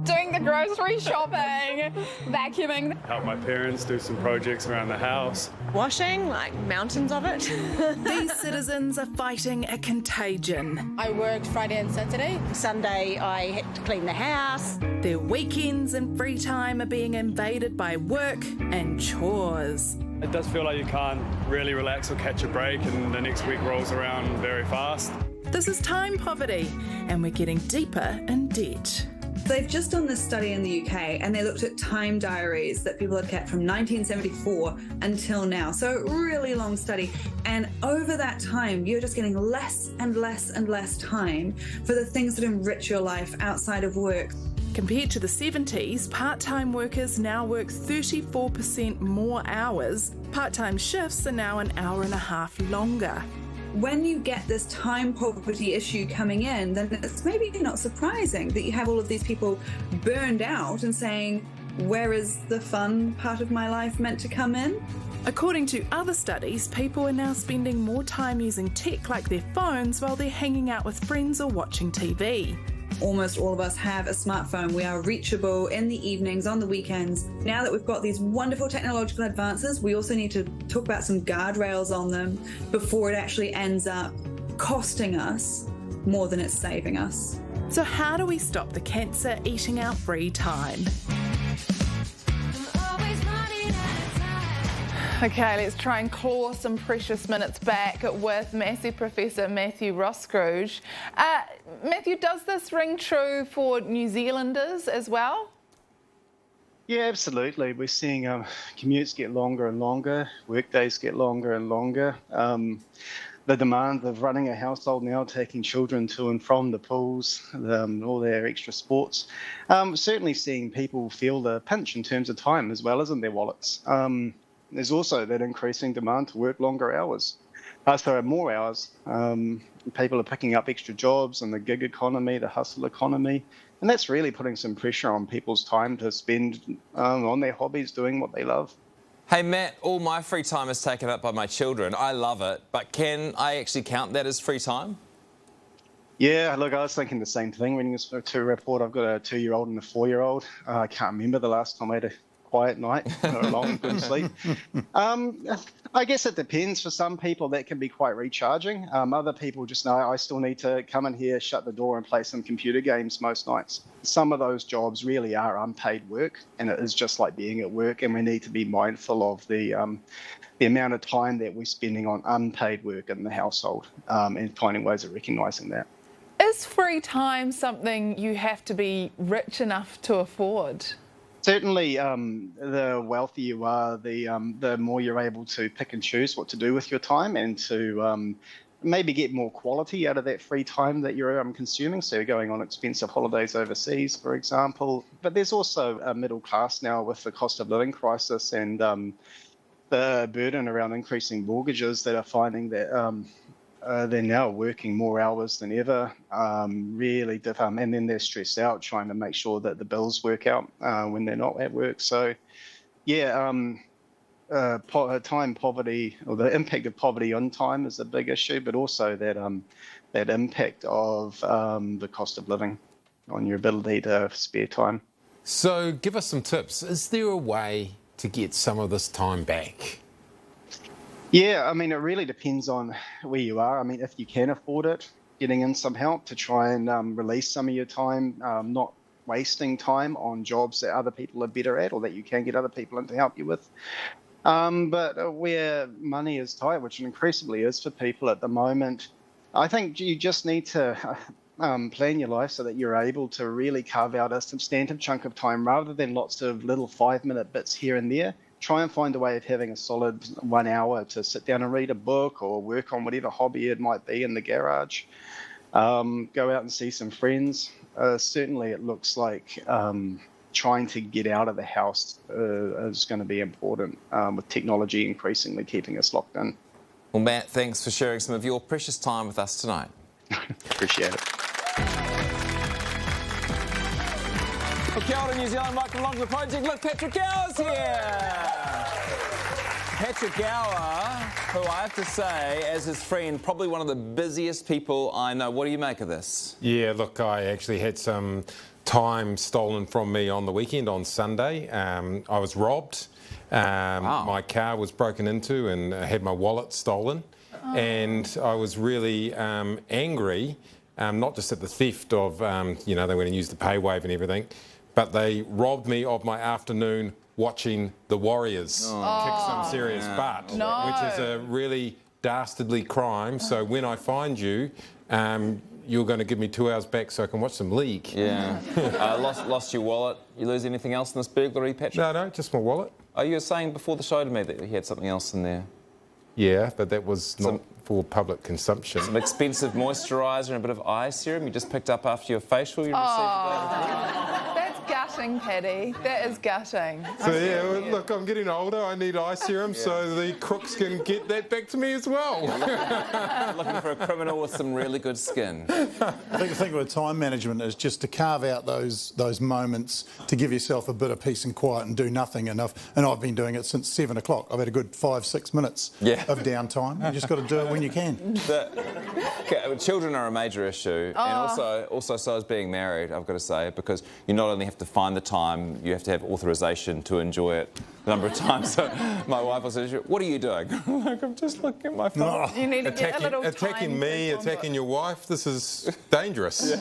doing the grocery shopping, vacuuming. Help my parents do some projects around the house. Washing, like mountains of it. These citizens are fighting a contagion. I worked Friday and Saturday. Sunday I had to clean the house. Their weekends and free time are being invaded by work and chores. It does feel like you can't really relax or catch a break, and the next week rolls around very fast. This is time poverty, and we're getting deeper in debt. They've just done this study in the UK, and they looked at time diaries that people had kept from 1974 until now. So a really long study. And over that time, you're just getting less and less and less time for the things that enrich your life outside of work. Compared to the 70s, part-time workers now work 34% more hours. Part-time shifts are now an hour and a half longer. When you get this time poverty issue coming in, then it's maybe not surprising that you have all of these people burned out and saying, where is the fun part of my life meant to come in? According to other studies, people are now spending more time using tech like their phones while they're hanging out with friends or watching TV. Almost all of us have a smartphone. We are reachable in the evenings, on the weekends. Now that we've got these wonderful technological advances, we also need to talk about some guardrails on them before it actually ends up costing us more than it's saving us. So how do we stop the cancer eating our free time? Okay, let's try and claw some precious minutes back with Massey Professor Matthew Roscrouge. Matthew, does this ring true for New Zealanders as well? Yeah, absolutely. We're seeing commutes get longer and longer, workdays get longer and longer. The demand of running a household now, taking children to and from the pools, all their extra sports, certainly seeing people feel the pinch in terms of time as well as in their wallets. There's also that increasing demand to work longer hours. So more hours. People are picking up extra jobs in the gig economy, the hustle economy, and that's really putting some pressure on people's time to spend on their hobbies, doing what they love. Hey Matt, all my free time is taken up by my children. I love it, but can I actually count that as free time? Yeah, look, I was thinking the same thing reading this report. I've got a 2-year-old and a 4-year-old. I can't remember the last time I had a quiet night or a long good sleep. I guess it depends. For some people that can be quite recharging. Other people just know I still need to come in here, shut the door and play some computer games most nights. Some of those jobs really are unpaid work, and it is just like being at work, and we need to be mindful of the amount of time that we're spending on unpaid work in the household, and finding ways of recognising that. Is free time something you have to be rich enough to afford? Certainly, the wealthier you are, the more you're able to pick and choose what to do with your time, and to maybe get more quality out of that free time that you're consuming. So you're going on expensive holidays overseas, for example. But there's also a middle class now with the cost of living crisis and the burden around increasing mortgages that are finding that they're now working more hours than ever, and then they're stressed out trying to make sure that the bills work out when they're not at work. So, yeah, time poverty, or the impact of poverty on time is a big issue, but also that impact of the cost of living on your ability to spare time. So, give us some tips. Is there a way to get some of this time back? Yeah, I mean, it really depends on where you are. I mean, if you can afford it, getting in some help to try and release some of your time, not wasting time on jobs that other people are better at or that you can get other people in to help you with. But where money is tight, which it increasingly is for people at the moment, I think you just need to plan your life so that you're able to really carve out a substantive chunk of time rather than lots of little 5-minute bits here and there. Try and find a way of having a solid 1 hour to sit down and read a book or work on whatever hobby it might be in the garage. Go out and see some friends. Certainly it looks like trying to get out of the house is going to be important, with technology increasingly keeping us locked in. Well, Matt, thanks for sharing some of your precious time with us tonight. Appreciate it. Kia ora, New Zealand, welcome along to the project. Look, Patrick Gower's here. Patrick Gower, who I have to say, as his friend, probably one of the busiest people I know. What do you make of this? Yeah, look, I actually had some time stolen from me on the weekend, on Sunday. I was robbed. My car was broken into and I had my wallet stolen. And I was really angry, not just at the theft of, they went and used the pay wave and everything, but they robbed me of my afternoon watching the Warriors kick some serious butt, which is a really dastardly crime. So when I find you, you're going to give me 2 hours back so I can watch some league. Yeah. Lost your wallet. You lose anything else in this burglary, Patrick? No, just my wallet. Oh, you were saying before the show to me that you had something else in there. Yeah, but that was not for public consumption. Some expensive moisturiser and a bit of eye serum you just picked up after your facial you received today. That's gutting, Paddy. That is gutting. So yeah, look, I'm getting older. I need eye serum so the crooks can get that back to me as well. Looking for a criminal with some really good skin. I think the thing with time management is just to carve out those moments to give yourself a bit of peace and quiet and do nothing enough. And I've been doing it since 7 o'clock. I've had a good 5-6 minutes of downtime. You just got to do it when you can. Children are a major issue, and also so is being married, I've got to say, because you not only have to find the time, you have to have authorisation to enjoy it a number of times. So my wife will say, "What are you doing?" I'm like, "I'm just looking at my phone." You need to get a little time attacking me, attacking your wife. This is dangerous.